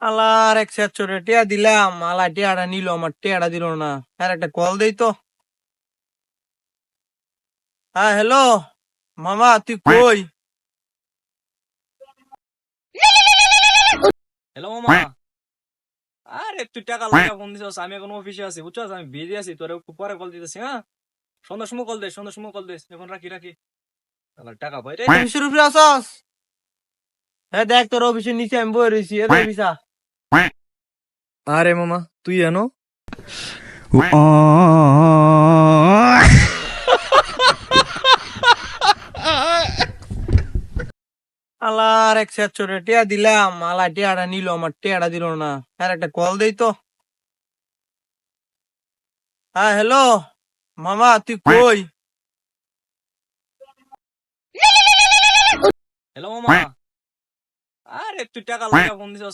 আলার এক সেট চোরে টিয়া দিলাম, আলা টিয়াটা নিল, আমার টিয়াটা দিল না। আর একটা কল দেই তো। হ্যাঁ, হ্যালো মামা, তুই কই? হ্যালো মামা। আরে তুই টাকা লাগা ফোন দিছস, আমি এখন অফিসে আছি বুঝছস, আমি বিজি আছি, তোরে একটু পরে কল দিতেছি। হ্যাঁ, সন্ধ্যার সময় কল দে, সন্ধ্যার সময় কল দে, এখন রাখি রাখি। তাহলে টাকা পাই রে। অফিসের উপরে আসস? হ্যাঁ, দেখ তোর অফিসের নিচে আমি বই রয়েছি, এ ভিসা। আরে মামা তুই এনো? আলার এক সেট চোরে টিয়া দিলাম, আলা টিয়াটা নিল, আমার টিয়াটা দিল না। আর একটা কল দেই তো। হ্যাঁ, হ্যালো মামা, তুই কই? হ্যালো মামা। আরে তুই টাকা লাগা ফোন দিছস।